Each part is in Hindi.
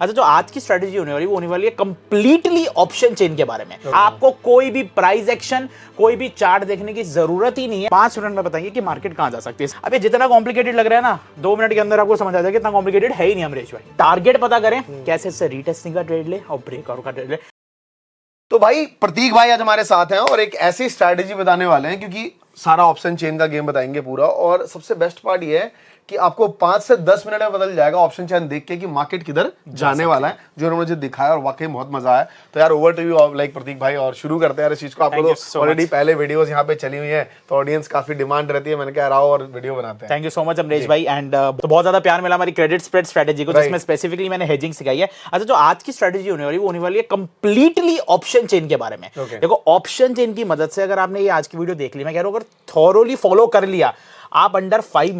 अच्छा, जो आज की स्ट्रेटेजी होने वाली वो होने वाली है कंप्लीटली ऑप्शन चेन के बारे में। आपको कोई भी प्राइस एक्शन, कोई भी चार्ट देखने की जरूरत ही नहीं है। 5 मिनट में बताइए कि मार्केट कहां जा सकती है। अब ये जितना कॉम्प्लिकेटेड लग रहा है ना, 2 मिनट के अंदर आपको समझ आ जाएगा इतना कॉम्प्लिकेटेड है ही नहीं अमरीश भाई। टारगेट पता करें, कैसे इससे रीटेस्टिंग का ट्रेड ले और ब्रेकआउट का ट्रेड ले। तो भाई प्रतीक भाई आज हमारे साथ हैं और एक ऐसी स्ट्रैटेजी बताने वाले हैं, क्योंकि सारा ऑप्शन चेन का गेम बताएंगे पूरा। और सबसे बेस्ट पार्ट ये है कि आपको 5 से 10 मिनट में बदल जाएगा ऑप्शन चेन देख के कि मार्केट किधर जाने वाला है, जो उन्होंने मुझे दिखाया और वाकई बहुत मजा आया। तो यार ओवर टू यू लाइक प्रतीक भाई, और शुरू करते हैं यार इस चीज को। आपको तो ऑलरेडी पहले वीडियोस यहाँ पे चली हुई है, तो ऑडियंस काफी डिमांड रहती है, मैंने कहा आओ और वीडियो बनाते हैं। Thank you so much Amrish भाई। एंड तो बहुत ज्यादा प्यार मिला हमारी क्रेडिट स्प्रेड स्ट्रेटेजी को, जिसमें स्पेसिफिकली मैंने हेजिंग सिखाई है। अच्छा, जो आज की स्ट्रेटेजी होने वाली वो होने वाली है कंप्लीटली ऑप्शन चेन के बारे में। देखो, ऑप्शन चेन की मदद से अगर आपने ये आज की वीडियो देख ली, मैं कह रहा हूं अगर थॉरोली फॉलो कर लिया, आप अंडर 5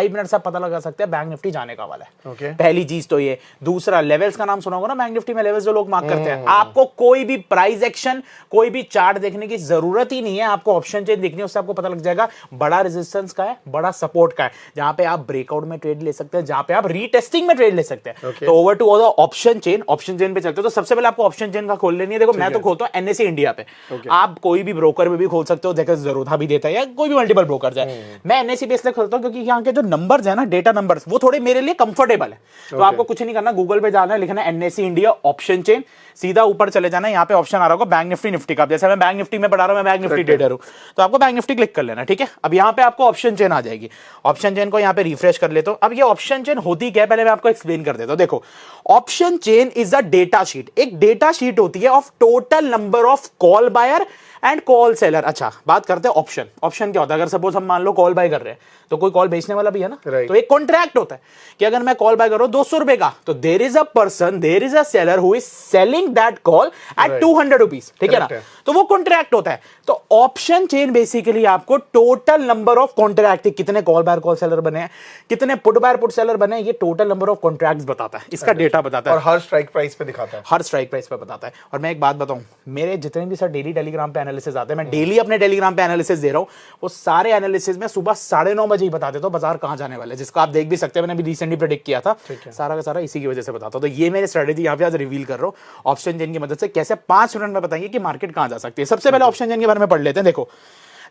मिनट्स आप पता लगा सकते हैं बैंक निफ्टी जाने का वाला है। पहली चीज तो ये। दूसरा, लेवल्स का नाम सुना होगा ना बैंक निफ्टी में, लेवल्स जो लोग मार्क करते हैं। आपको कोई भी प्राइस एक्शन, कोई भी चार्ट देखने की जरूरत ही नहीं है। आपको ऑप्शन चेन देखनी है, उससे आपको पता लग जाएगा बड़ा रेजिस्टेंस का है, बड़ा सपोर्ट का है, जहां पे आप ब्रेकआउट में ट्रेड ले सकते हैं, जहां पे आप रीटेस्टिंग में ट्रेड ले सकते हैं। तो ओवर टू ऑप्शन चेन पे चलते हैं। तो सबसे पहले आपको ऑप्शन चेन का खोल लेनी है। देखो, मैं तो खोलता हूं एनएससी इंडिया पे। आप कोई भी ब्रोकर में भी खोल सकते हो, देखो जरूरत भी देता है, या कोई भी मल्टीपल ब्रोकर है। मैं एनएससी पे इसलिए खोलता हूं क्योंकि यहाँ के जो नंबर्स है ना, डेटा नंबर्स, वो थोड़े मेरे लिए कंफर्टेबल है। तो आपको कुछ नहीं करना, गूगल पे जाना है, लिखना है एनएससी इंडिया ऑप्शन चेन, सीधा ऊपर चले जाना है। यहाँ पे ऑप्शन आ रहा होगा बैंक निफ्टी का। जैसे मैं बैंक निफ्टी में पढ़ा रहा हूं, मैं बैंक निफ्टी ट्रेडर हूं, तो आपको बैंक निफ्टी क्लिक कर लेना, ठीक है। अब यहाँ पे आपको ऑप्शन चेन आ जाएगी। ऑप्शन चेन को यहाँ पे रिफ्रेश कर लेते हो। अब ये ऑप्शन चेन होती क्या है, पहले मैं आपको एक्सप्लेन कर देता हूं। देखो, option chain is a data sheet. एक डेटा शीट होती है of total number of call buyer and call seller. अच्छा, बात करते हैं ऑप्शन। ऑप्शन क्या होता है? अगर सपोज हम मान लो कॉल बाय कर रहे हैं, तो कोई कॉल बेचने वाला भी है ना, तो एक कॉन्ट्रैक्ट होता है कि अगर मैं कॉल बाय कर रहा हूं 200 रुपए का, तो there is a person, there is a seller who is selling that call at 200 rupees, ठीक है ना। तो वो कॉन्ट्रैक्ट होता है। तो ऑप्शन चेन बेसिकली आपको टोटल नंबर ऑफ कॉन्ट्रैक्ट, कितने कॉल बायर कॉल सेलर बने हैं, कितने पुट बायर पुट सेलर बने हैं, ये टोटल नंबर ऑफ कॉन्ट्रैक्ट्स बताता है, इसका डेटा बताता है, और हर स्ट्राइक प्राइस पे दिखाता है, हर स्ट्राइक प्राइस पे बताता है। और मैं एक बात बताऊं, मेरे जितने भी सर डेली टेलीग्राम पे एनालिसिस आते हैं, मैं डेली अपने टेलीग्राम पे एनालिसिस दे रहा हूं, वो सारे एनालिसिस में सुबह 9:30 बजे ही बता देता हूं बाजार कहां जाने वाला है, जिसको आप देख भी सकते हैं। मैंने अभी रिसेंटली प्रेडिक्ट किया था, सारा का सारा इसी की वजह से बताता हूं। तो ये मेरी स्ट्रेटेजी यहां पे आज रिवील कर रहा हूं ऑप्शन चेन की मदद से, कैसे 5 मिनट में बताइए कि मार्केट कहां जा सकती है। सबसे पहले ऑप्शन चेन के बारे में पढ़ लेते हैं। देखो,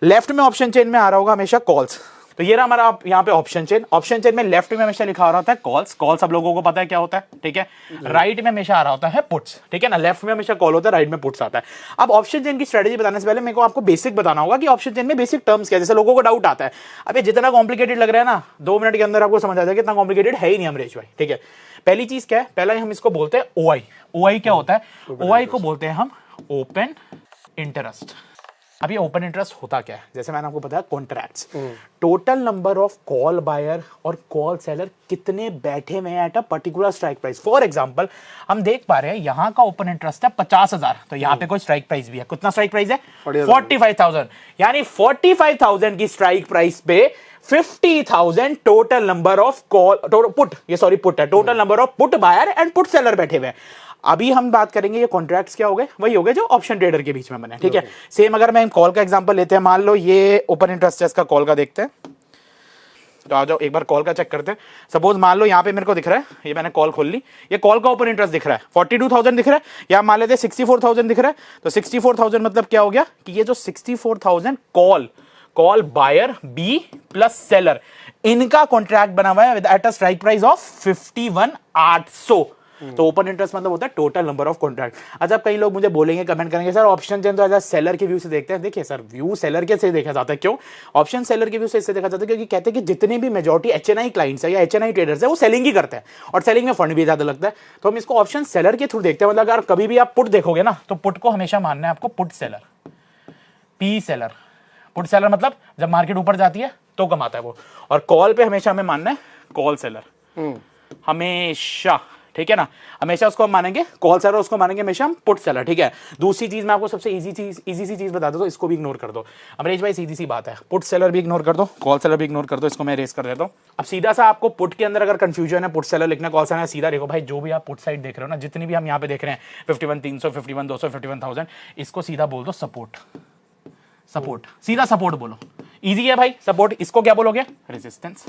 लेफ्ट में ऑप्शन चेन में आ रहा होगा हमेशा कॉल्स, तो ये रहा हमारा यहाँ पे ऑप्शन चेन। ऑप्शन चेन में लेफ्ट में हमेशा लिखा आ रहा होता है कॉल्स। कॉल सब लोगों को पता है क्या होता है, ठीक है। राइट में हमेशा आ रहा होता है पुट्स, ठीक है ना। लेफ्ट में हमेशा कॉल होता है, राइट में पुट्स आता है। अब ऑप्शन चेन की स्ट्रेटेजी बताने से पहले मेरे को आपको बेसिक बताना होगा कि ऑप्शन चेन में बेसिक टर्म्स क्या है। जैसे लोगों को डाउट आता है, अब ये जितना कॉम्प्लिकेटेड लग रहा है ना, 2 मिनट के अंदर आपको समझ आ जाएगा इतना कॉम्प्लिकेटेड है ही नहीं अमरीश भाई, ठीक है। पहली चीज क्या है, पहला हम इसको बोलते हैं ओआई। ओआई क्या होता है? ओआई को बोलते हैं हम ओपन इंटरेस्ट। अब ये ओपन इंटरेस्ट होता क्या है? जैसे मैंने आपको बताया contracts, total number of call buyer और कॉल सेलर कितने बैठे हुए हैं at a particular strike price. For example, हम देख पा रहे हैं यहाँ का ओपन इंटरेस्ट है 50,000, तो यहाँ पे कोई स्ट्राइक प्राइस भी है। कितना स्ट्राइक प्राइस है? 45,000। यानी 45,000 की स्ट्राइक प्राइस पे 50,000 total number of call put, ये सॉरी पुट है, total number of put buyer and put seller बैठे हुए हैं। अभी हम बात करेंगे ये कॉन्ट्रैक्ट्स क्या हो गए, वही हो गए जो ऑप्शन ट्रेडर के बीच में बने, ठीक है। सेम अगर मैं कॉल का एग्जांपल लेते हैं, मान लो ये ओपन इंटरेस्ट है इसका, कॉल का देखते हैं। तो आ जाओ एक बार कॉल का चेक करते हैं। सपोज मान लो यहाँ पे मेरे को दिख रहा है, ये मैंने कॉल खोल ली, ये कॉल का ओपन इंटरेस्ट दिख रहा है 42,000 दिख रहा है, या मान लेते हैं 64,000 दिख रहा है। तो 64,000 मतलब क्या हो गया कि ये जो 64,000 call buyer B plus seller, इनका कॉन्ट्रैक्ट बना हुआ है at a strike price of 51,800। तो ओपन इंटरेस्ट मतलब होता है टोटल नंबर ऑफ कॉन्ट्रैक्ट। अच्छा, कई लोग मुझे बोलेंगे, कमेंट करेंगे, सर ऑप्शन चेन तो एज सेलर के व्यू से देखते हैं। देखिए सर, व्यू सेलर के से देखा जाता है। क्यों? ऑप्शन सेलर के व्यू से इससे देखा जाता है क्योंकि कहते हैं कि जितने भी मेजॉरिटी एचएनआई क्लाइंट्स है या एचएनआई ट्रेडर्स है, वो सेलिंग ही करते हैं, और सेलिंग में फंड भी ज्यादा लगता है। तो हम इसको ऑप्शन सेलर के थ्रू देखते हैं। मतलब अगर कभी भी आप पुट देखोगे ना, तो पुट को हमेशा मानना है आपको put seller, P seller. Put seller मतलब जब मार्केट ऊपर जाती है तो कमाता है वो, और कॉल पे हमेशा हमें मानना है कॉल सेलर, हमेशा, ठीक है ना। हमेशा उसको हम मानेंगे कॉल सेलर, उसको मानेंगे हमेशा हम पुट सेलर, ठीक है। दूसरी चीज मैं आपको सबसे इजी सी चीज बता दो, तो इसको भी इग्नोर कर दो अमरीश भाई, सीधी सी बात है, पुट सेलर भी इग्नोर कर दो, कॉल सेलर भी इग्नोर कर दो। इसको मैं रेस कर देता हूं। अब सीधा सा आपको पुट के अंदर अगर कंफ्यूजन है, पुट सेलर लिखना, कॉल सेलर, सीधा देखो भाई, जो भी आप पुट साइड देख रहे हो ना, जितनी भी हम यहाँ पे देख रहे हैं 51,300, 51,200, 51,000, इसको सीधा बोल दो सपोर्ट। सपोर्ट, सीधा सपोर्ट बोलो, इजी है भाई। सपोर्ट, इसको क्या बोलोगे? रेजिस्टेंस।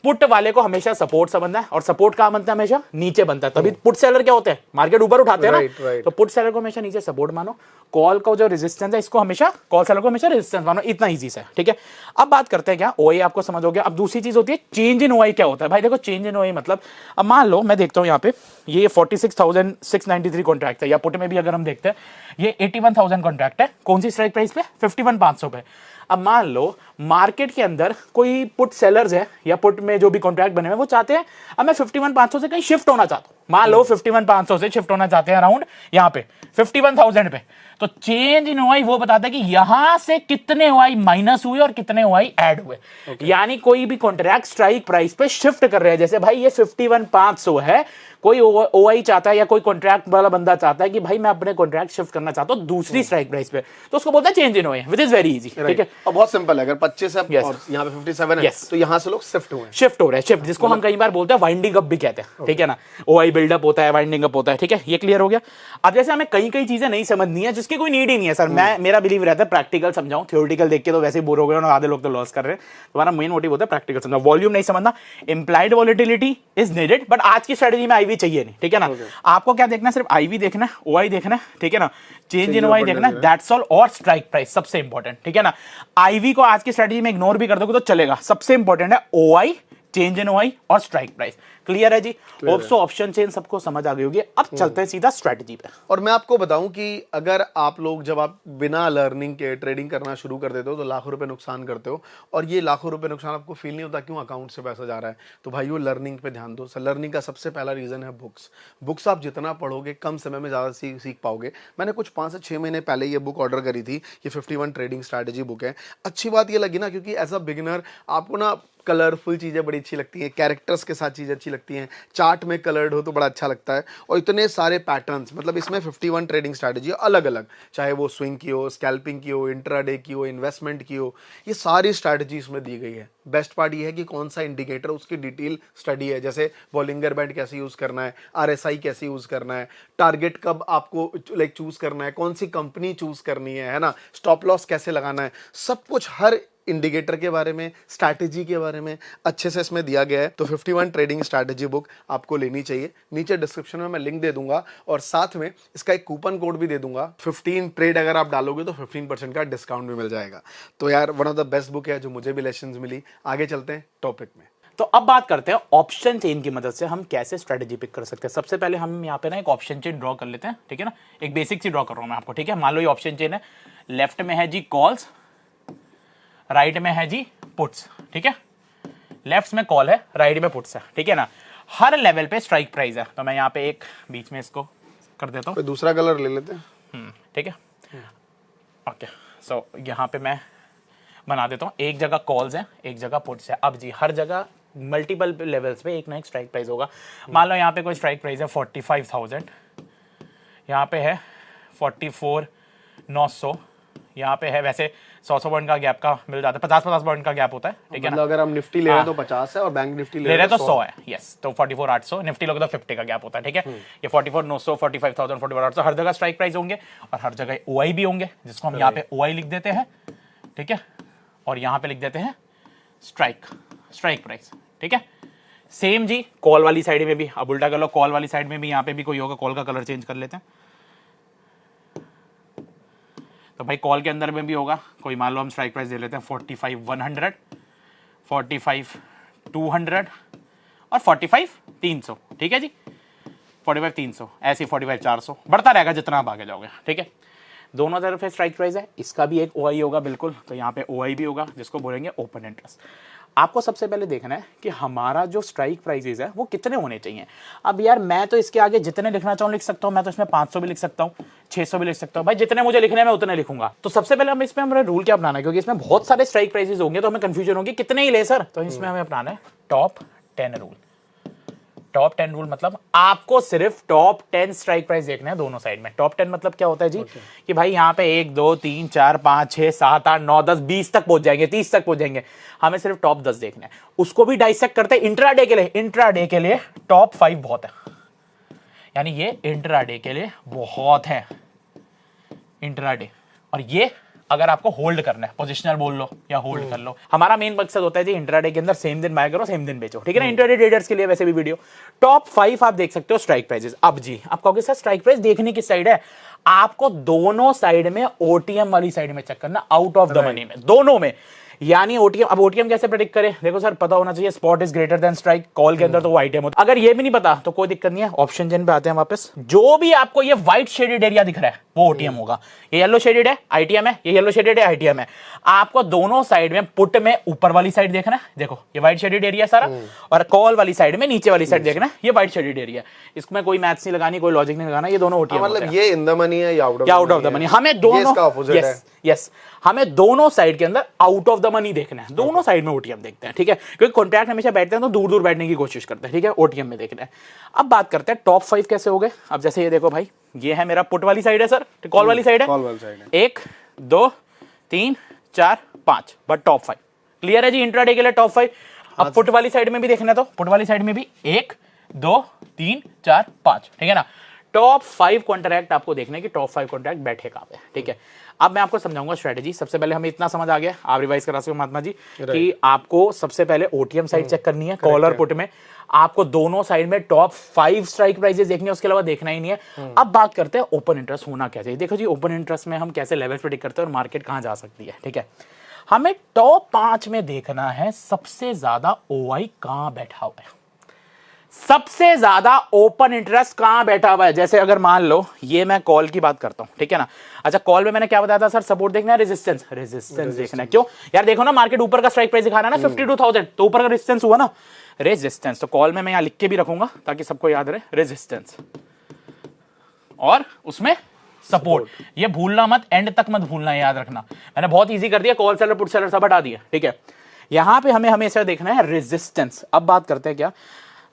पुट वाले को हमेशा सपोर्ट समझना है, और सपोर्ट कहां बनता है? हमेशा नीचे बनता है। तभी पुट सेलर क्या होते हैं? मार्केट ऊपर उठाते हैं ना, तो पुट सेलर को हमेशा नीचे सपोर्ट मानो, कॉल का जो रेजिस्टेंस है इसको हमेशा, कॉल सेलर को हमेशा रेजिस्टेंस मानो। इतना इजी से, ठीक है। अब बात करते हैं क्या, ओआई आपको समझ हो गया। अब दूसरी चीज होती है चेंज इन ओआई क्या होता है। भाई देखो चेंज इन ओआई मतलब, अब मान लो मैं देखता हूं यहाँ पे ये 46,693 कॉन्ट्रैक्ट है, या पुट में भी अगर हम देखते हैं ये 81,000 कॉन्ट्रैक्ट है। कौन सी स्ट्राइक प्राइस पे? 51,500 पे। अब मान लो मार्केट के अंदर कोई पुट सेलर्स है या पुट में जो भी कॉन्ट्रैक्ट बने हुए वो चाहते हैं अब मैं 51,500 से कहीं शिफ्ट होना चाहता हूं, मान लो 51,500 से शिफ्ट होना चाहते हैं अराउंड यहां पे 51,000 पे। तो चेंज इन ओआई वो बताता है कि यहां से कितने ओआई माइनस हुए और कितने ओआई ऐड हुए। यानी कोई भी कॉन्ट्रैक्ट स्ट्राइक प्राइस पे शिफ्ट कर रहे हैं, जैसे भाई ये 51,500 है, कोई ओआई चाहता है या कोई कॉन्ट्रैक्ट वाला बंदा चाहता है कि भाई मैं अपने कॉन्ट्रैक्ट शिफ्ट करना चाहता हूं दूसरी स्ट्राइक प्राइस पे, तो उसको बोलता है change in OI, which is very easy, ठीक है। और बहुत सिंपल है, अगर 25 है Yes. और यहाँ पे 57 है, Yes. तो यहाँ से लोग शिफ्ट हुए हैं। शिफ्ट हो रहा है, शिफ्ट जिसको हम कई बार बोलते हैं वाइंडिंग अप भी कहते हैं, ठीक है ना। ओआई बिल्डअप होता है, वाइंडिंग अप होता है, ठीक है। ये क्लियर हो गया। अब जैसे हमें कई कई चीजें नहीं समझनी है जिसकी कोई नीड ही नहीं है सर, मैं मेरा बिलीव रहता है प्रैक्टिकल समझाऊं, थ्योरेटिकल देख के तो वैसे ही बोर हो गए और आधे लोग तो लॉस कर रहे हैं। तुम्हारा मेन मोटिव होता है प्रैक्टिकल समझाओ, वॉल्यूम नहीं समझना। Implied volatility is needed, but आज की स्ट्रेटजी में आईवी चाहिए नहीं, ठीक है ना। आपको क्या देखना है? सिर्फ आईवी देखना है, ओआई देखना है, ठीक है ना, चेंज इन ओआई देखना है, दैट्स ऑल, और स्ट्राइक प्राइस सबसे इंपॉर्टेंट, ठीक है ना। आईवी को आज की स्ट्रेटजी में इग्नोर भी कर दोगे तो चलेगा, सबसे इंपॉर्टेंट है ओआई, चेंज इन ओआई और स्ट्राइक प्राइस। क्लियर है जी? होप सो ऑप्शन चेन सबको समझ आ गई होगी। अब चलते हैं सीधा स्ट्रेटजी पे। और मैं आपको बताऊं कि अगर आप लोग, जब आप बिना लर्निंग के ट्रेडिंग करना शुरू कर देते हो तो लाखों रुपए नुकसान करते हो, और ये लाखों रुपए नुकसान आपको फील नहीं होता क्यों? अकाउंट से पैसा जा रहा है। तो भाई वो लर्निंग पे ध्यान दो। लर्निंग का सबसे पहला रीजन है बुक्स। बुक्स आप जितना पढ़ोगे कम समय में ज़्यादा सीख पाओगे। मैंने कुछ 5 से 6 महीने पहले ये बुक ऑर्डर करी थी, ये 51 ट्रेडिंग स्ट्रैटेजी बुक है। अच्छी बात ये लगी ना, क्योंकि एज अ बिगिनर आपको ना कलरफुल चीज़ें बड़ी अच्छी लगती हैं, कैरेक्टर्स के साथ चीज़ें अच्छी लगती हैं, चार्ट में कलर्ड हो तो बड़ा अच्छा लगता है, और इतने सारे पैटर्न्स, मतलब इसमें 51 ट्रेडिंग स्ट्रैटेजी अलग अलग, चाहे वो स्विंग की हो, स्कैल्पिंग की हो, इंट्राडे की हो, इन्वेस्टमेंट की हो, ये सारी स्ट्रैटेजी इसमें दी गई है। बेस्ट पार्ट ये है कि कौन सा इंडिकेटर, उसकी डिटेल स्टडी है, जैसे बॉलिंगर बैंड कैसे यूज़ करना है, आरएसआई कैसे यूज़ करना है, टारगेट कब आपको लाइक चूज़ करना है, कौन सी कंपनी चूज़ करनी है ना, स्टॉप लॉस कैसे लगाना है, सब कुछ हर इंडिकेटर के बारे में, स्ट्रैटेजी के बारे में अच्छे से इसमें दिया गया है। तो 51 ट्रेडिंग स्ट्रैटेजी बुक आपको लेनी चाहिए। नीचे डिस्क्रिप्शन में मैं लिंक दे दूंगा, और साथ में इसका एक कूपन कोड भी दे दूंगा। 15 ट्रेड अगर आप डालोगे तो 15% का डिस्काउंट भी मिल जाएगा। तो यार one of the best book है जो मुझे भी लेसन्स मिली। आगे चलते हैं टॉपिक में। तो अब बात करते हैं ऑप्शन चेन की मदद से हम कैसे स्ट्रेटजी पिक कर सकते हैं। सबसे पहले हम यहाँ पे ना एक ऑप्शन चेन ड्रॉ कर लेते हैं, ठीक है ना। एक बेसिक सी ड्रॉ कर रहा हूं मैं आपको, ठीक है। मान लो ये ऑप्शन चेन है, लेफ्ट में है जी कॉल्स, राइट में है जी पुट्स, ठीक है। लेफ्ट में कॉल है, राइट में पुट्स है, ठीक है ना। हर लेवल पे स्ट्राइक प्राइस है, तो मैं यहाँ पे एक बीच में इसको कर देता हूँ, दूसरा कलर ले लेते हैं, ठीक है। ओके, सो यहाँ पे मैं बना देता हूँ, एक जगह कॉल्स है, एक जगह पुट्स है। अब जी हर जगह मल्टीपल लेवल्स पे एक ना एक स्ट्राइक प्राइस होगा। मान लो यहाँ पे कोई स्ट्राइक प्राइस है 45,000, यहाँ पे है 44,900, यहाँ पे है वैसे 100 पॉइंट का गैप का मिल जाता है, 50 पॉइंट का गैप होता है, ठीक है ना। अगर हम निफ्टी ले रहे हैं तो 50 है, और बैंक निफ्टी ले रहे तो 100 है, यस। तो 44,800, निफ्टी लोगे तो 50 का गैप होता है, ठीक है। ये 44,900, 45,000, 44,800 हर जगह स्ट्राइक प्राइस होंगे, और हर जगह ओआई भी होंगे, जिसको हम यहाँ पे ओआई लिख देते हैं, ठीक है। और यहाँ पे लिख देते हैं स्ट्राइक प्राइस, ठीक है। सेम जी कॉल वाली साइड में भी, अब उल्टा कर लो, कॉल वाली साइड में भी यहाँ पे भी कोई होगा, कॉल का कलर चेंज कर लेते हैं। तो भाई कॉल के अंदर में भी होगा कोई, मान लो हम स्ट्राइक प्राइस दे लेते हैं 45,100, 45,200 और 45,300, ठीक है जी। 45,300 ऐसे 45,400 बढ़ता रहेगा जितना आप आगे जाओगे, ठीक है। दोनों तरफ स्ट्राइक प्राइस है, इसका भी एक ओआई होगा बिल्कुल, तो यहाँ पे ओआई भी होगा जिसको बोलेंगे ओपन इंटरेस्ट। आपको सबसे पहले देखना है कि हमारा जो स्ट्राइक प्राइसेस है वो कितने होने चाहिए। अब यार मैं तो इसके आगे जितने लिखना चाहूँ लिख सकता हूँ, मैं तो इसमें 500 भी लिख सकता हूँ, 600 भी लिख सकता हूँ, भाई जितने मुझे लिखने हैं मैं उतने लिखूंगा। तो सबसे पहले हम इसमें हमारा रूल क्या अपनाना है, क्योंकि इसमें बहुत सारे स्ट्राइक प्राइसेस होंगे तो हमें कंफ्यूजन होगी कितने ही ले सर। तो इसमें हमें अपनाना है टॉप 10 रूल। टॉप 10 रूल मतलब आपको सिर्फ टॉप 10 स्ट्राइक प्राइस देखना है दोनों साइड में। टॉप 10 मतलब क्या होता है जी, कि भाई यहाँ पे 1 2 3 4 5 6 7 8 9 10 20 तक पहुंच जाएंगे, 30 तक पहुंच जाएंगे, हमें सिर्फ टॉप 10 देखना है। उसको भी डाइसेक्ट करते हैं इंट्राडे के लिए। इंट्राडे के लिए टॉप 5 बहुत है, यानी ये इंट्राडे के लिए बहुत है, इंट्राडे। और ये अगर आपको होल्ड करना है, पोजिशनल बोल लो या होल्ड कर लो। हमारा मेन मकसद होता है जी इंट्राडे के अंदर सेम दिन बाय करो सेम दिन बेचो, ठीक है ना। इंट्राडे ट्रेडर्स के लिए वैसे भी वीडियो। टॉप 5 आप देख सकते हो स्ट्राइक प्राइसेस। अब जी आप कहोगे सर स्ट्राइक प्राइस देखने किस साइड है, आपको दोनों साइड में ओटीएम वाली साइड में चेक करना, आउट ऑफ द मनी में, दोनों में। यानी ओटीएम, अब ओटीएम कैसे प्रेडिक्ट करें, देखो सर पता होना चाहिए spot is greater than strike, call के अंदर तो वो आइटम होता है। अगर ये भी नहीं पता तो कोई दिक्कत नहीं है, ऑप्शन चेन पे आते हैं वापस। जो भी आपको ये व्हाइट शेडेड एरिया दिख रहा है वो ओटीएम होगा, ये येलो शेडेड है आईटीएम है, ये येलो शेडेड है आईटीएम है। आपको दोनों साइड में पुट में ऊपर वाली साइड देखना है, देखो ये व्हाइट शेडेड एरिया सारा, और कॉल वाली साइड में नीचे वाली साइड देखना है, ये व्हाइट शेडेड एरिया। इसमें कोई मैथ्स नहीं लगानी, कोई लॉजिक नहीं लगाना, ये दोनों ओटीएम मतलब ये इन द मनी है या आउट ऑफ द मनी। हमें दोनों, यस हमें दोनों साइड के अंदर आउट ऑफ द मनी देखना है, दोनों साइड में ओटीएम देखते हैं, ठीक है। क्योंकि कॉन्ट्रैक्ट हमेशा बैठते हैं तो दूर दूर बैठने की कोशिश करते हैं, ठीक है, ओटीएम में देखना है। अब बात करते हैं टॉप 5 कैसे हो गए। अब जैसे ये देखो भाई, ये है मेरा पुट वाली साइड है सर, कॉल वाली साइड है, कॉल वाली साइड है, 1 2 3 4 5, बट टॉप 5 क्लियर है जी इंट्राडे के लिए टॉप 5। अब पुट वाली साइड में भी देखना है तो पुट वाली साइड में भी 1 2 3 4 5, ठीक है ना। टॉप 5 कॉन्ट्रैक्ट आपको देखना है कि टॉप 5 कॉन्ट्रैक्ट बैठे कहां पे, ठीक है। अब मैं आपको समझाऊंगा स्ट्रेटेजी। सबसे पहले हमें इतना समझ आ गया, आप रिवाइज करा सकते हो महात्मा जी, कि आपको सबसे पहले ओटीएम साइड चेक करनी है, कॉल और पुट में आपको दोनों साइड में टॉप 5 स्ट्राइक प्राइसेस देखनी है, उसके अलावा देखना ही नहीं है। अब बात करते हैं ओपन इंटरेस्ट होना क्या चाहिए। देखो जी ओपन इंटरेस्ट में हम कैसे लेवल प्रेडिक्ट करते हैं और मार्केट कहां जा सकती है, ठीक है। हमें टॉप 5 में देखना है सबसे ज्यादा ओआई कहां बैठा हुआ है, सबसे ज्यादा ओपन इंटरेस्ट कहां बैठा हुआ है। जैसे अगर मान लो ये मैं कॉल की बात करता हूं, ठीक है ना। अच्छा कॉल में मैंने क्या बताया था सर, सपोर्ट देखना है, रेजिस्टेंस देखना है। क्यों यार, देखो ना मार्केट ऊपर का स्ट्राइक प्राइस दिखा रहा है ना 52,000, तो ऊपर का रेजिस्टेंस हुआ ना, रेजिस्टेंस। तो कॉल में मैं यहां लिख के भी रखूंगा ताकि सबको याद रहे, रेजिस्टेंस और उसमें सपोर्ट। ये भूलना मत, एंड तक मत भूलना, याद रखना। मैंने बहुत इजी कर दिया, कॉल सेलर पुट सेलर सब हटा दिया, ठीक है। यहां पे हमें हमेशा देखना है रेजिस्टेंस। अब बात करते हैं क्या,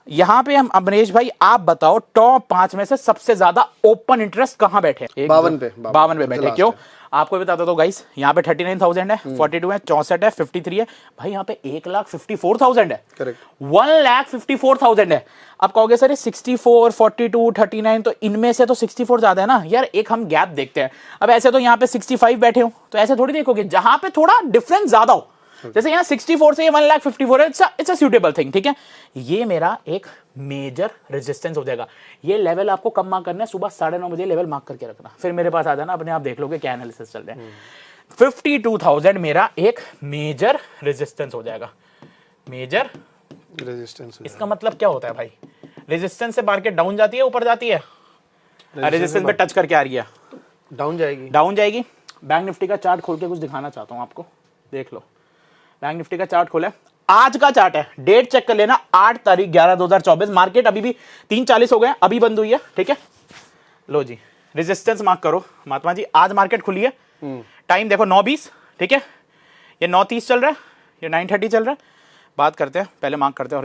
यहां पे हम अमरेश भाई आप बताओ टॉप 5 में से सबसे ज्यादा ओपन इंटरेस्ट कहां बैठे, 52 पे बैठे। क्यों आपको बताता तो गाइस, यहाँ पे 39,000 है, 42 है, 64 है, 53 है, भाई यहाँ पे 1,54,000 है, करेक्ट 1,54,000 है। आप कहोगे सर ये 64 42 39, तो इनमें से तो 64 ज्यादा है ना यार। एक हम गैप देखते हैं। अब ऐसे तो यहाँ पे 65 बैठे हो, तो ऐसे थोड़ी देखोगे जहां पे थोड़ा डिफरेंस ज्यादा हो, जैसे यहाँ 64 से 1,54 है, इट्स अ सूटेबल थिंग, ठीक है। ये मेरा एक मेजर रेजिस्टेंस हो जाएगा। ये लेवल आपको कब मार्क करना है, सुबह 9:30 बजे लेवल मार्क करके रखना, फिर मेरे पास आ जाना, अपने आप देख लोगे क्या एनालिसिस चल रहे हैं। 52,000 मेरा एक मेजर रेजिस्टेंस हो जाएगा, मेजर रेजिस्टेंस। इसका मतलब क्या होता है भाई, रेजिस्टेंस से मार्केट डाउन जाती है ऊपर जाती है, रेजिस्टेंस पे टच करके आ रही है, डाउन जाएगी, डाउन जाएगी। बैंक निफ्टी का चार्ट खोल के कुछ दिखाना चाहता हूं आपको, देख लो। बैंक निफ्टी का चार्ट खोले, आज का चार्ट है, डेट चेक कर लेना 8 तारीख 11/2024। मार्केट अभी भी 3:40 हो गए, अभी बंद हुई है, ठीक है। लो जी रेजिस्टेंस मार्क करो महात्मा जी, आज मार्केट खुली है, टाइम देखो 9:20, ठीक है। ये 9:30 चल रहा है, ये 9:30 चल रहा है। बात करते हैं, पहले मार्क करते हैं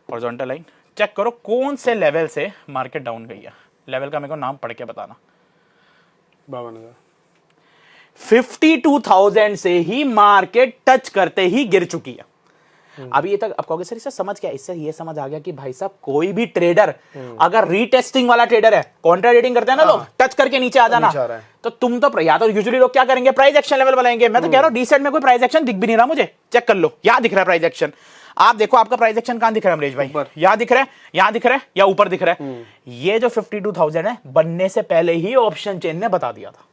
हॉरिजॉन्टल लाइन। चेक करो कौन से लेवल से मार्केट डाउन गई है, लेवल का मेरे को नाम पढ़ के बताना। 52,000 52,000 से ही मार्केट टच करते ही गिर चुकी है। अभी ये तक आप कहोगे सर इससे समझ क्या, इससे ये समझ आ गया कि भाई साहब कोई भी ट्रेडर अगर रीटेस्टिंग वाला ट्रेडर है, कॉन्ट्रा ट्रेडिंग करते हैं ना लोग, टच करके नीचे आ जाना, तो तुम तो या तो यूजुअली लोग क्या करेंगे, प्राइस एक्शन लेवल बनाएंगे। मैं तो कह रहा हूं डीसेंट में कोई प्राइस एक्शन दिख भी नहीं रहा मुझे, चेक कर लो, यहां दिख रहा है प्राइस एक्शन। आप देखो आपका प्राइस एक्शन कहां दिख रहा है अमरीश भाई, यहां दिख रहा है, यहां दिख रहा है, या ऊपर दिख रहा है। ये जो 52,000 है बनने से पहले ही ऑप्शन चेन ने बता दिया था,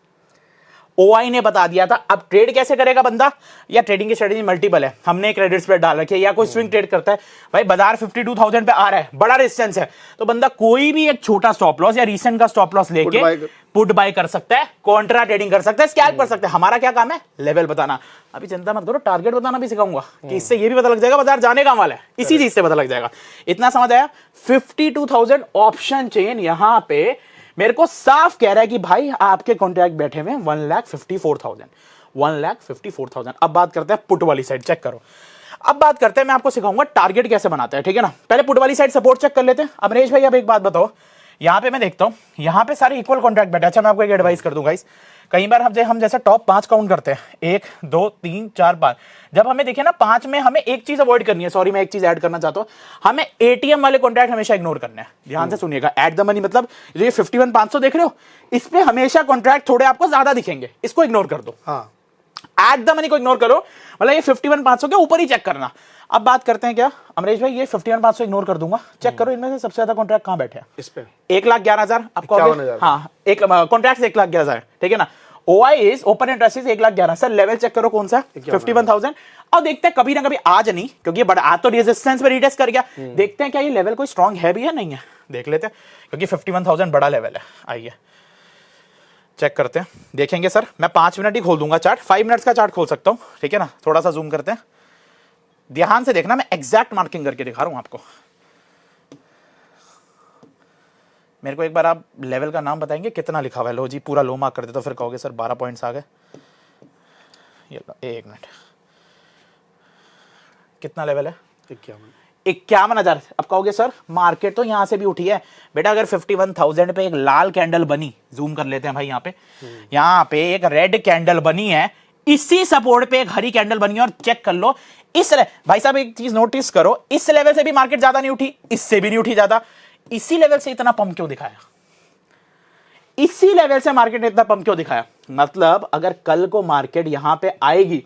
ओआई ने बता दिया था। अब ट्रेड कैसे करेगा बंदा, या ट्रेडिंग की स्ट्रेटेजी मल्टीपल है, हमने क्रेडिट स्प्रेड डाल रखी है, या कोई स्विंग ट्रेड करता है, भाई बाजार 52,000 पे आ रहा है, बड़ा रेजिस्टेंस है, तो बंदा कोई भी एक छोटा स्टॉप लॉस या रीसेंट का स्टॉप लॉस लेके पुट बाय कर सकता है, कॉन्ट्रा ट्रेडिंग कर सकता है, स्कैल्प कर सकता है। हमारा क्या काम है, लेवल बताना। अभी चिंता मत करो, टारगेट बताना भी सिखाऊंगा कि इससे ये भी पता लग जाएगा बाजार जाने का वाला है, इसी चीज से पता लग जाएगा। इतना समझ आया। 52,000 ऑप्शन चेन यहां पे मेरे को साफ कह रहा है कि भाई आपके कॉन्ट्रैक्ट बैठे हुए 1,54,000, 1,54,000। अब बात करते हैं पुट वाली साइड, चेक करो। अब बात करते हैं, मैं आपको सिखाऊंगा टारगेट कैसे बनाते हैं, ठीक है ना। पहले पुट वाली साइड सपोर्ट चेक कर लेते हैं। अमरीश भाई अब एक बात बताओ, यहां पे मैं देखता हूं यहां पे सारे इक्वल कॉन्ट्रैक्ट बैठे। अच्छा मैं आपको एक एडवाइस कर दूं गाइस, कई बार हम जैसे टॉप 5 काउंट करते हैं, 1 2 3 4 5, जब हमें देखे ना 5 में हमें एक चीज अवॉइड करनी है, सॉरी मैं एक चीज ऐड करना चाहता हूं, हमें एटीएम वाले कॉन्ट्रैक्ट हमेशा इग्नोर करने हैं। ध्यान से सुनिएगा, एट द मनी मतलब ये 51,500 देख रहे हो, इस पे हमेशा कॉन्ट्रैक्ट थोड़े आपको ज्यादा दिखेंगे, इसको इग्नोर कर दो। हाँ, एट द मनी को इग्नोर करो, मतलब ये 51,500 के ऊपर ही चेक करना। अब बात करते हैं क्या अमरीश भाई, ये 51,500 इग्नोर कर दूंगा, चेक करो इनमें से सबसे ज्यादा कॉन्ट्रैक्ट कहां बैठे हैं। इस पे 1,11,000 आपको 51,000। हाँ, एक कॉन्ट्रैक्ट 1,11,000, ठीक है ना। OI is open interest is 1,11,000। Sir level check करो कौन सा, 51,000। और देखते हैं कभी ना कभी, आज नहीं क्योंकि बड़ा आज तो रेजिस्टेंस पे रीटेस्ट कर गया, देखते हैं क्या ये लेवल कोई स्ट्रांग है भी या नहीं है, देख लेते हैं, क्योंकि 51,000 बड़ा लेवल है। आइए चेक करते हैं, देखेंगे सर। मैं 5 मिनट ही खोल दूंगा चार्ट, 5 मिनट्स का चार्ट खोल सकता हूं, ठीक है ना। थोड़ा सा जूम करते हैं, ध्यान से देखना, मैं एग्जैक्ट मार्किंग करके दिखा रहा हूं आपको। मेरे को एक बार आप लेवल का नाम बताएंगे कितना लिखा हुआ है। लो जी, पूरा लो मार्क कर दे तो फिर कहोगे सर 12 पॉइंट्स आ गए। ये लो, एक मिनट, कितना लेवल है? 51,000। अब कहोगे सर मार्केट तो यहां से भी उठी है बेटा। अगर 51,000 पे एक लाल कैंडल बनी, जूम कर लेते हैं भाई, यहाँ पे एक रेड कैंडल बनी है, इसी सपोर्ट पे एक हरी कैंडल बनी है, और चेक कर लो इस भाई साहब एक चीज नोटिस करो, इस लेवल से भी मार्केट ज्यादा नहीं उठी, इससे भी नहीं उठी ज्यादा, इसी लेवल से इतना पंप क्यों दिखाया? इसी लेवल से मार्केट ने इतना पंप क्यों दिखाया? मतलब अगर कल को मार्केट यहां पे आएगी,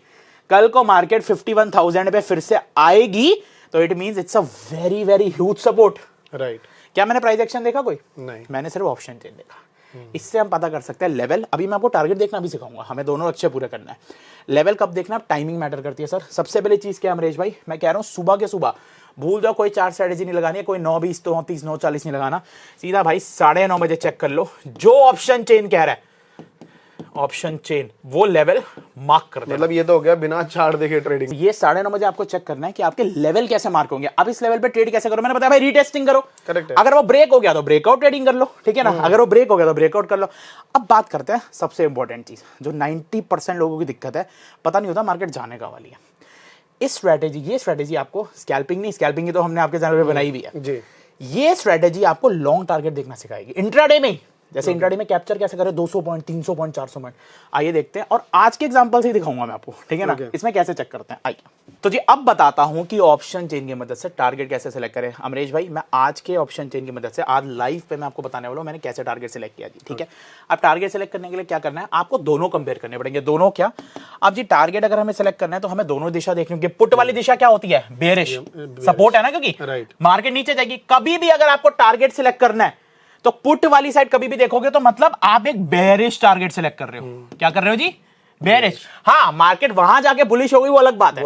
कल को मार्केट 51,000 पे फिर से आएगी, तो it means it's a very very huge support. Right. क्या मैंने प्राइस एक्शन देखा कोई? नहीं, मैंने सिर्फ ऑप्शन चेन देखा। इससे हम पता कर सकते हैं लेवल। अभी मैं आपको टारगेट देखना भी सिखाऊंगा, हमें दोनों लक्ष्य पूरे करना है। लेवल कब देखना, टाइमिंग मैटर करती है सर। सबसे पहले चीज क्या अमरीश भाई, मैं कह रहा हूं सुबह के सुबह भूल जाओ, कोई चार्ट स्ट्रेटेजी नहीं लगानी है, कोई 9:20 तो 30 9:40 नहीं लगाना, सीधा भाई 9:30 बजे चेक कर लो, जो ऑप्शन चेन कह रहा है, ऑप्शन चेन वो लेवल मार्क कर दे। मतलब ये तो हो गया बिना चार्ट देखे ट्रेडिंग। ये 9:30 बजे आपको चेक करना है कि आपके लेवल कैसे मार्क होंगे। अब इस लेवल पे ट्रेड कैसे करो, मैंने बताया भाई रीटेस्टिंग करो। करेक्ट है। अगर वो ब्रेक हो गया तो ब्रेकआउट ट्रेडिंग कर लो, ठीक है ना। अगर वो ब्रेक हो गया तो ब्रेकआउट कर लो। अब बात करते हैं सबसे इंपॉर्टेंट चीज, जो 90% लोगों की दिक्कत है, पता नहीं होता मार्केट जाने का वाली है। इस स्ट्रेटेजी, ये स्ट्रेटेजी आपको स्कैल्पिंग नहीं, स्कैल्पिंग की तो हमने आपके चैनल पे बनाई भी है जी। ये स्ट्रेटेजी आपको लॉन्ग टारगेट देखना सिखाएगी इंट्राडे में। जैसे इंट्राडे में कैप्चर कैसे करें, 200 पॉइंट, 300 पॉइंट, 400 पॉइंट, आइए देखते हैं। और आज के एग्जांपल से ही दिखाऊंगा मैं आपको, ठीक है ना। इसमें कैसे चेक करते हैं, आइए। तो जी अब बताता हूं कि ऑप्शन चेन की मदद से टारगेट कैसे सिलेक्ट करें। अमरीश भाई मैं आज के ऑप्शन चेन की मदद से, आज लाइव पे मैं आपको बताने वाला हूं मैंने कैसे टारगेट सिलेक्ट किया जी, ठीक है। अब टारगेट सिलेक्ट करने के लिए क्या करना है, आपको दोनों कंपेयर करने पड़ेंगे। दोनों क्या? अब जी टारगेट अगर हमें सिलेक्ट करना है तो हमें दोनों दिशा देखनी होगी। पुट वाली दिशा क्या होती है, बेरिश सपोर्ट है ना, क्योंकि मार्केट नीचे जाएगी। कभी भी अगर आपको टारगेट सिलेक्ट करना है तो पुट वाली साइड कभी भी देखोगे तो मतलब आप एक बेरिश टारगेट सिलेक्ट कर रहे हो। क्या कर रहे हो जी, बेरिश। हाँ, मार्केट वहां जाके बुलिश हो गई, वो अलग बात है,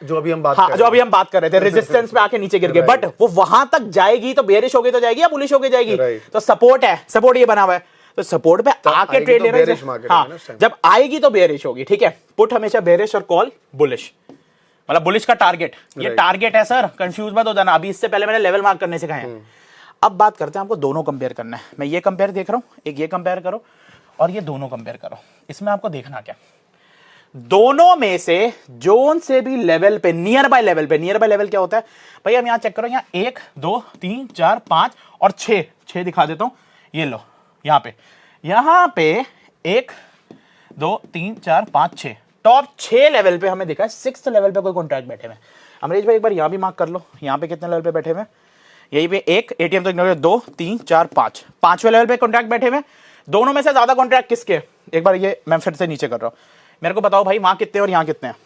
जो अभी हम बात हाँ, जो अभी हम बात कर रहे थे, रेजिस्टेंस पे आके नीचे गिर गए, बट वो वहां तक जाएगी तो बेरिश हो गई तो जाएगी या बुलिश हो गई जाएगी। तो सपोर्ट है, सपोर्ट ये बना हुआ है, तो सपोर्ट पे आके ट्रेड ले रहे हैं। हाँ, जब आएगी तो बेरिश होगी, ठीक है। पुट हमेशा बेरिश और कॉल बुलिश, मतलब बुलिश का टारगेट, ये टारगेट है सर, कंफ्यूज मत हो जाना। अभी इससे पहले मैंने लेवल मार्क करने सिखाए हैं। अब बात करते हैं, आपको दोनों कंपेयर करना है। मैं ये कंपेयर देख रहा हूं, एक ये कंपेयर करो और ये दोनों कंपेयर करो। इसमें आपको देखना क्या, दोनों में से जोन से भी लेवल पे, नियर बाय लेवल पे, नियर बाय लेवल क्या होता है भाई, हम यहां चेक करो, यहां 1 2 3 4 5 और 6 दिखा देता हूं। ये लो, यहां पे 1 2 3 4 5 6 टॉप 6 लेवल पे हमें दिखा है। 6th लेवल पे कोई कॉन्ट्रैक्ट बैठे हुए। अमरीश भाई एक बार यहां भी मार्क कर लो, यहां पे कितने लेवल पे बैठे हुए, यही पे 1 एटीएम तो इग्नोर, 2 3 4 5, 5वें लेवल पे कॉन्ट्रैक्ट बैठे हुए। दोनों में से ज्यादा कॉन्ट्रैक्ट किसके, एक बार ये मैं फिर से नीचे कर रहा हूं, मेरे को बताओ भाई, वहां कितने और यहां कितने हैं।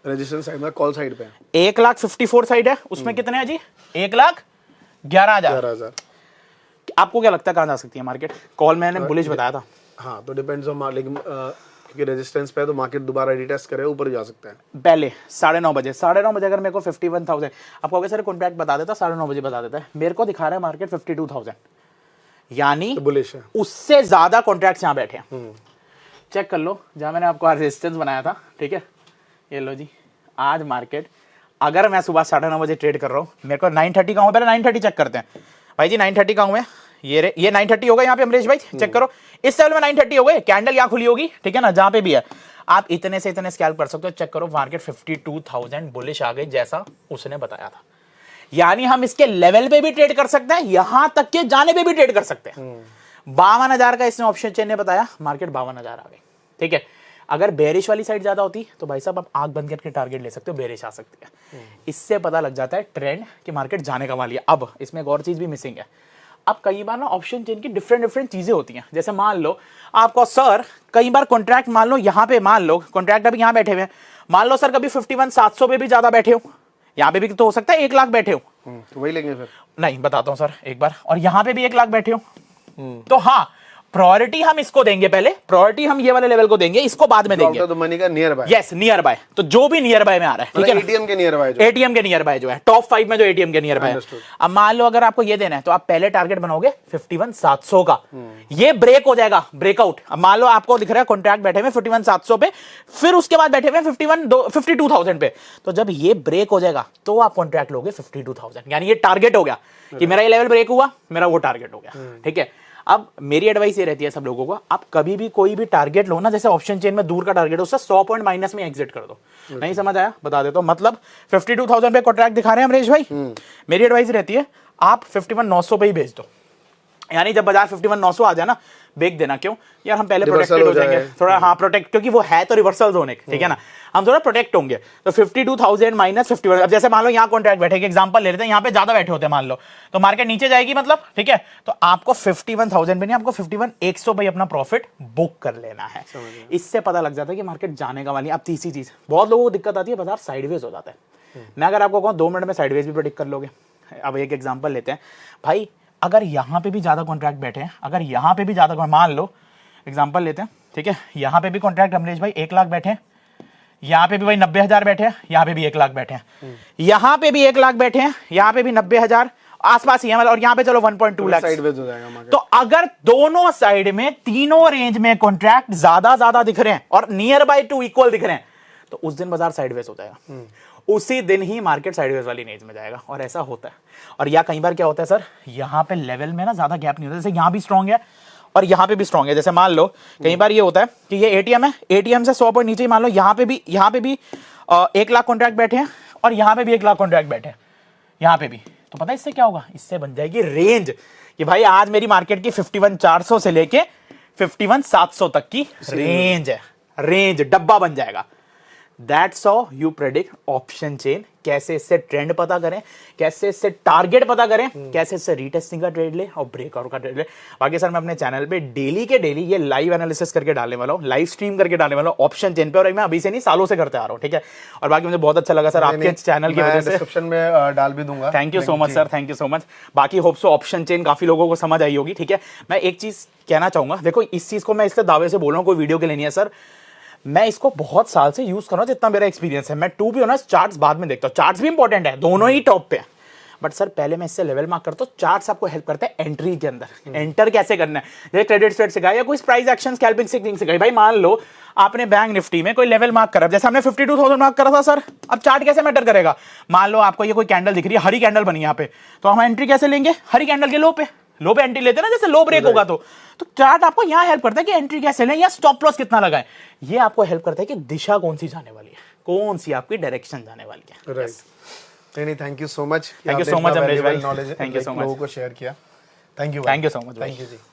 रेजिस्टेंस साइड में, कॉल साइड पे 1,54,000 साइड है, उसमें कितने हैं जी, 1,11,000। आपको क्या लगता है कहां जा सकती है मार्केट? कॉल मैंने बुलिश बताया था। हाँ, तो डिपेंड्स ऑन, लेकिन क्योंकि रेजिस्टेंस पे है तो मार्केट दोबारा रीटेस्ट करे, ऊपर जा सकता है। पहले 9:30 बजे, 9:30 बजे अगर मेरे को 51,000, आप कहोगे सर कॉन्ट्रैक्ट बता देता, 9:30 बजे बता देता है, मेरे को दिखा रहा है मार्केट 52,000, यानी तो बुलिश है, उससे ज्यादा कॉन्ट्रैक्ट्स यहां बैठे हैं। चेक कर लो, जहां मैंने आपको रेजिस्टेंस बनाया था, ठीक है। ये लो जी, आज मार्केट, अगर मैं सुबह 9:30 बजे ट्रेड कर रहा हूं, मेरे को 9:30 का हूं, पहले 9:30 चेक करते हैं भाई जी। 9:30 का हूं मैं, ये 9:30 हो गया यहाँ पे अमरीश भाई, चेक करो, इस लेवल में 9:30 हो गए, कैंडल यहाँ खुली होगी, ठीक है ना, जहां पे भी है। आप इतने से इतने स्कैल्प कर सकते हो। चेक करो, मार्केट 52,000 बुलिश आ गई, जैसा उसने बताया था। यानी हम इसके लेवल पे भी ट्रेड कर सकते हैं, यहां तक के जाने पे भी ट्रेड कर सकते हैं। 52,000 का इसने ऑप्शन चेन ने बताया, मार्केट 52,000 आ गई, ठीक है। अगर बेरिश वाली साइड ज्यादा होती तो भाई साहब आप आंख बंद करके टारगेट ले सकते हो, बेरिश आ सकती है। इससे पता लग जाता है ट्रेंड कि मार्केट जाने का वाली है। अब इसमें एक और चीज भी मिसिंग है। अब कई बार ना ऑप्शन चेन की डिफरेंट चीजें होती हैं। जैसे मान लो आपको सर कई बार कॉन्ट्रैक्ट, मान लो यहाँ पे, मान लो कॉन्ट्रैक्ट अभी यहाँ बैठे हुए हैं, मान लो सर कभी 51,700 पे भी ज्यादा बैठे हो, यहाँ पे भी तो हो सकता है 1 लाख बैठे हो, तो वही लेंगे फिर। नहीं बताता हूं सर एक बार, और यहां पे भी 1 लाख बैठे हो, तो हाँ प्रायोरिटी हम इसको देंगे, पहले प्रायोरिटी हम ये वाले लेवल को देंगे, इसको बाद में देंगे। तो मनी का near by, yes near by, तो जो भी नियर बाय में आ रहा है, ठीक है ना, एटीएम के नियर बाय, एटीएम के नियर बाय जो है टॉप 5 में जो एटीएम के नियर बाय है। अब मान लो अगर आपको ये देना है तो आप पहले टारगेट बनाओगे 51,700 का, ये ब्रेक हो जाएगा, ब्रेकआउट। अब मान लो आपको दिख रहा है कॉन्ट्रैक्ट बैठे हुए 51,700 पे, फिर उसके बाद बैठे हुए 52,000 पे, तो जब ये ब्रेक हो जाएगा तो आप कॉन्ट्रैक्ट लोगे 52,000, यानी ये टारगेट हो गया कि मेरा ये लेवल ब्रेक हुआ, मेरा वो टारगेट हो गया, ठीक है। अब मेरी एडवाइस ये रहती है सब लोगों को, आप कभी भी कोई भी टारगेट लो ना, जैसे ऑप्शन चेन में दूर का टारगेट है, उससे 100 पॉइंट माइनस में एग्जिट कर दो। नहीं समझ आया, बता देता हूं। मतलब 52,000 पे कॉन्ट्रैक्ट दिखा रहे हैं अमरीश भाई, मेरी एडवाइस रहती है आप 51,900 पे ही भेज दो, यानी जब बाजार 51,900 आ जाए ना, बेच देना। क्यों यार, हम पहले प्रोटेक्टेड हो जाएंगे थोड़ा, हाँ प्रोटेक्ट, क्योंकि वो है तो रिवर्सल जोन एक, ठीक है ना, हम थोड़ा प्रोटेक्ट होंगे। तो 52,000 माइनस 51, अब जैसे मान लो यहाँ कॉन्ट्रैक्ट बैठे, एग्जांपल ले लेते हैं, यहाँ पे ज्यादा बैठे होते हैं मान लो, तो मार्केट नीचे जाएगी मतलब, ठीक है, तो आपको 51,000 पे नहीं, आपको 51,100 पे अपना प्रॉफिट बुक कर लेना है। इससे पता लग जाता है कि मार्केट जाने का वाली। अब तीसरी चीज, बहुत लोगों को दिक्कत आती है, बाजार साइडवेज हो जाता है। मैं अगर आपको कहूँ 2 मिनट में साइडवेज भी प्रेडिक्ट कर लोगे। अब एक एग्जांपल लेते हैं भाई, अगर यहाँ पे भी ज्यादा कॉन्ट्रैक्ट बैठे हैं, अगर यहाँ पे भी ज्यादा, मान लो एग्जांपल लेते हैं, ठीक है, यहाँ पे भी कॉन्ट्रैक्ट अमरीश भाई 1 लाख बैठे हैं, यहाँ पे भी भाई 90,000 बैठे हैं, यहाँ पे भी 1 लाख बैठे हैं, यहाँ पे भी 1 लाख बैठे हैं, यहाँ पे भी 90,000 आसपास ही है, मतलब, और यहाँ पे चलो 1.2 लाख साइडवेज हो जाएगा मार्केट। तो अगर दोनों साइड में, तीनों रेंज में कॉन्ट्रैक्ट ज्यादा दिख रहे हैं और नियर बाय टू इक्वल दिख रहे हैं, तो उस दिन बाजार साइडवेज हो जाएगा, उसी दिन ही मार्केट साइडवेज वाली रेंज में जाएगा। और ऐसा होता है। और या कई बार क्या होता है सर, यहाँ पे लेवल में ना ज्यादा गैप नहीं होता, जैसे यहाँ भी स्ट्रॉन्ग है और यहाँ पे भी स्ट्रॉन्ग है। जैसे मान लो कई बार ये होता है कि ये एटीएम है, एटीएम से 100 पॉइंट नीचे ही मान लो यहाँ पे भी 1 लाख कॉन्ट्रैक्ट बैठे हैं और यहाँ पे भी 1 लाख कॉन्ट्रैक्ट बैठे हैं, यहाँ पे भी, तो पता है इससे क्या होगा, इससे बन जाएगी रेंज कि भाई आज मेरी मार्केट की 51,400 से लेके 51,700 तक की रेंज है, रेंज डब्बा बन जाएगा। That's how you predict option chain. कैसे इससे ट्रेंड पता करें, कैसे इससे टारगेट पता करें, कैसे इससे रीटेस्टिंग का ट्रेड ले और ब्रेकआउट का ट्रेड ले। बाकी सर मैं अपने चैनल पे डेली के डेली ये लाइव एनालिसिस करके डालने वाला हूँ, लाइव स्ट्रीम करके डालने वाला हूँ ऑप्शन चेन पे, और मैं अभी से नहीं सालों से करते आ रहा हूँ, ठीक है। और बाकी मुझे बहुत अच्छा लगा सर आपके चैनल की वजह से, डिस्क्रिप्शन में डाल भी दूंगा। Thank you so much sir, thank you so much. बाकी होप सो ऑप्शन चेन काफी लोगों को समझ आई होगी, ठीक है। मैं एक चीज कहना चाहूंगा, देखो इस चीज को मैं इससे दावे से बोल रहा हूँ, कोई वीडियो के लिए नहीं है सर, मैं इसको बहुत साल से यूज कर रहा हूं, जितना मेरा एक्सपीरियंस है। मैं टू बी ऑनेस्ट चार्ट्स बाद में देखता हूं, चार्ट्स भी इंपॉर्टेंट है, दोनों ही टॉप पे है, बट सर पहले मैं इससे लेवल मार्क करता हूं। चार्ट्स आपको हेल्प करते हैं एंट्री के अंदर, एंटर कैसे करना है, जैसे क्रेडिट स्प्रेड सिखाया या कोई प्राइस एक्शन स्कैल्पिंग सिखाई। भाई मान लो आपने बैंक निफ्टी में कोई लेवल मार्क करा, जैसे हमने 52,000 मार्क करा था सर, अब चार्ट कैसे मैटर करेगा। मान लो आपको ये कोई कैंडल दिख रही है, हरी कैंडल बनी यहाँ पे, तो हम एंट्री कैसे लेंगे, हरी कैंडल के लो पे एंट्री लेते हैं ना, जैसे लो ब्रेक होगा तो चार्ट आपको यहां हेल्प करता है कि एंट्री कैसे लें या स्टॉप लॉस कितना लगाएं। ये आपको हेल्प करता है कि दिशा कौन सी जाने वाली है, कौन सी आपकी डायरेक्शन जाने वाली है। राइट, नहीं thank you so much, thank you so much Amrish भाई, knowledge thank you so much, लोगों को शेयर किया, thank you so much, thank you ji.